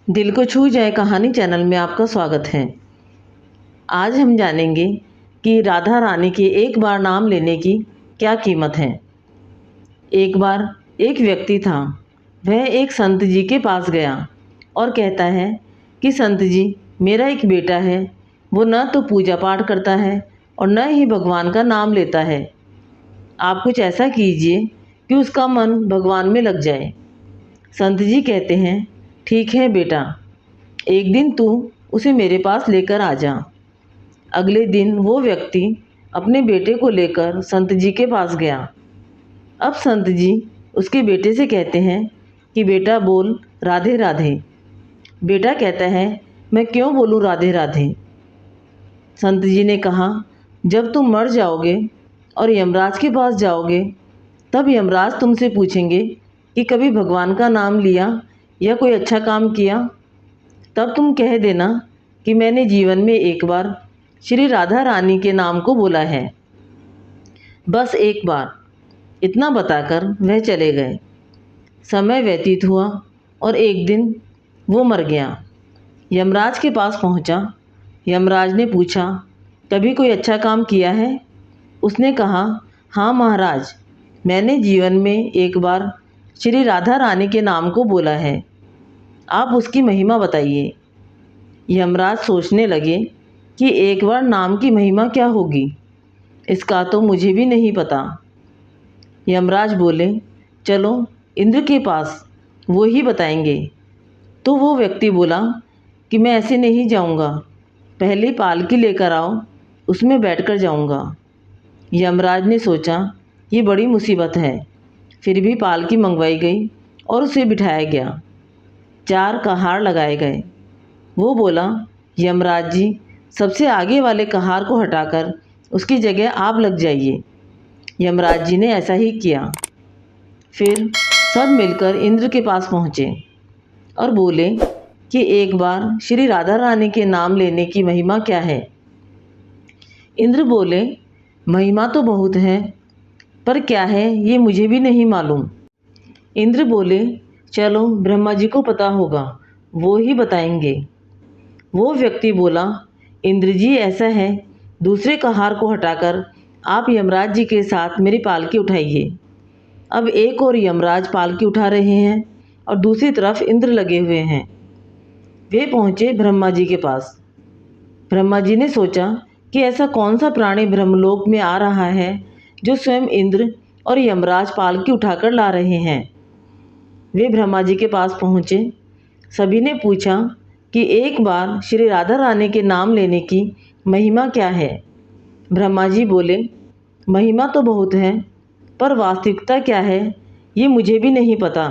दिल को छू जाए कहानी चैनल में आपका स्वागत है। आज हम जानेंगे कि राधा रानी के एक बार नाम लेने की क्या कीमत है। एक बार एक व्यक्ति था। वह एक संत जी के पास गया और कहता है कि संत जी, मेरा एक बेटा है। वो न तो पूजा पाठ करता है और न ही भगवान का नाम लेता है। आप कुछ ऐसा कीजिए कि उसका मन भगवान में लग जाए। संत जी कहते हैं, ठीक है बेटा, एक दिन तू उसे मेरे पास लेकर आ जा। अगले दिन वो व्यक्ति अपने बेटे को लेकर संत जी के पास गया। अब संत जी उसके बेटे से कहते हैं कि बेटा बोल राधे राधे। बेटा कहता है, मैं क्यों बोलूँ राधे राधे। संत जी ने कहा, जब तुम मर जाओगे और यमराज के पास जाओगे, तब यमराज तुमसे पूछेंगे कि कभी भगवान का नाम लिया या कोई अच्छा काम किया। तब तुम कह देना कि मैंने जीवन में एक बार श्री राधा रानी के नाम को बोला है, बस एक बार। इतना बताकर वह चले गए। समय व्यतीत हुआ और एक दिन वो मर गया। यमराज के पास पहुंचा। यमराज ने पूछा, कभी कोई अच्छा काम किया है? उसने कहा, हाँ महाराज, मैंने जीवन में एक बार श्री राधा रानी के नाम को बोला है। आप उसकी महिमा बताइए। यमराज सोचने लगे कि एक बार नाम की महिमा क्या होगी, इसका तो मुझे भी नहीं पता। यमराज बोले, चलो इंद्र के पास, वो ही बताएंगे। तो वो व्यक्ति बोला कि मैं ऐसे नहीं जाऊंगा, पहले पालकी लेकर आओ, उसमें बैठकर जाऊंगा। यमराज ने सोचा, ये बड़ी मुसीबत है। फिर भी पालकी मंगवाई गई और उसे बिठाया गया। 4 कहार लगाए गए। वो बोला, यमराज जी, सबसे आगे वाले कहार को हटाकर उसकी जगह आप लग जाइए। यमराज जी ने ऐसा ही किया। फिर सब मिलकर इंद्र के पास पहुँचे और बोले कि एक बार श्री राधा रानी के नाम लेने की महिमा क्या है। इंद्र बोले, महिमा तो बहुत है, पर क्या है ये मुझे भी नहीं मालूम। इंद्र बोले, चलो ब्रह्मा जी को पता होगा, वो ही बताएंगे। वो व्यक्ति बोला, इंद्र जी ऐसा है, दूसरे कहार को हटाकर आप यमराज जी के साथ मेरी पालकी उठाइए। अब एक और यमराज पालकी उठा रहे हैं और दूसरी तरफ इंद्र लगे हुए हैं। वे पहुँचे ब्रह्मा जी के पास। ब्रह्मा जी ने सोचा कि ऐसा कौन सा प्राणी ब्रह्मलोक में आ रहा है जो स्वयं इंद्र और यमराज पालकी उठाकर ला रहे हैं। वे ब्रह्मा जी के पास पहुँचे। सभी ने पूछा कि एक बार श्री राधा रानी के नाम लेने की महिमा क्या है। ब्रह्मा जी बोले, महिमा तो बहुत है, पर वास्तविकता क्या है ये मुझे भी नहीं पता,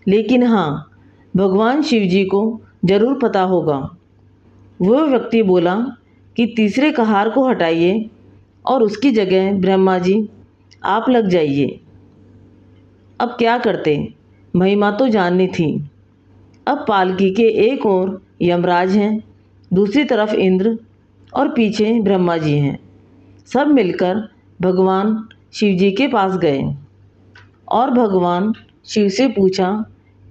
लेकिन हाँ, भगवान शिव जी को जरूर पता होगा। वह व्यक्ति बोला कि तीसरे कहार को हटाइए और उसकी जगह ब्रह्मा जी आप लग जाइए। अब क्या करते, महिमा तो जाननी थी। अब पालकी के एक ओर यमराज हैं, दूसरी तरफ इंद्र और पीछे ब्रह्मा जी हैं। सब मिलकर भगवान शिव जी के पास गए और भगवान शिव से पूछा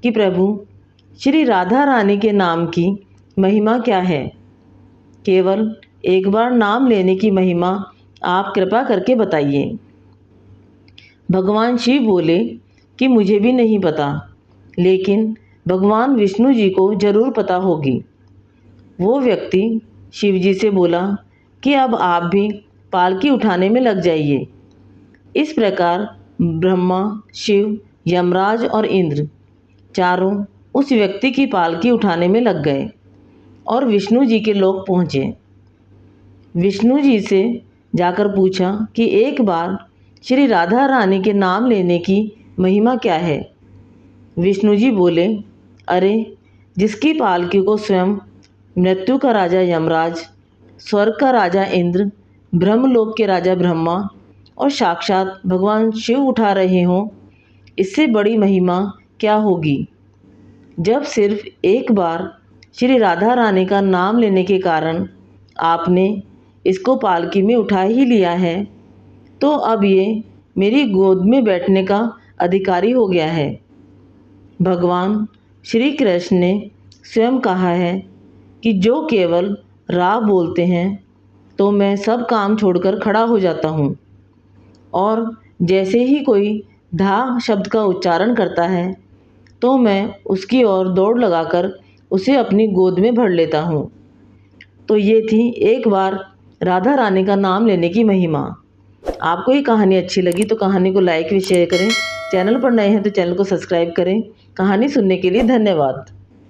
कि प्रभु, श्री राधा रानी के नाम की महिमा क्या है। केवल एक बार नाम लेने की महिमा आप कृपा करके बताइए। भगवान शिव बोले कि मुझे भी नहीं पता, लेकिन भगवान विष्णु जी को जरूर पता होगी। वो व्यक्ति शिव जी से बोला कि अब आप भी पालकी उठाने में लग जाइए। इस प्रकार ब्रह्मा, शिव, यमराज और इंद्र चारों उस व्यक्ति की पालकी उठाने में लग गए और विष्णु जी के लोक पहुँचे। विष्णु जी से जाकर पूछा कि एक बार श्री राधा रानी के नाम लेने की महिमा क्या है। विष्णु जी बोले, अरे, जिसकी पालकी को स्वयं मृत्यु का राजा यमराज, स्वर्ग का राजा इंद्र, ब्रह्मलोक के राजा ब्रह्मा और साक्षात भगवान शिव उठा रहे हों, इससे बड़ी महिमा क्या होगी। जब सिर्फ एक बार श्री राधा रानी का नाम लेने के कारण आपने इसको पालकी में उठा ही लिया है, तो अब ये मेरी गोद में बैठने का अधिकारी हो गया है। भगवान श्री कृष्ण ने स्वयं कहा है कि जो केवल रा बोलते हैं तो मैं सब काम छोड़कर खड़ा हो जाता हूँ, और जैसे ही कोई धा शब्द का उच्चारण करता है तो मैं उसकी ओर दौड़ लगाकर उसे अपनी गोद में भर लेता हूँ। तो ये थी एक बार राधा रानी का नाम लेने की महिमा। आपको ये कहानी अच्छी लगी तो कहानी को लाइक व शेयर करें। चैनल पर नए हैं तो चैनल को सब्सक्राइब करें। कहानी सुनने के लिए धन्यवाद।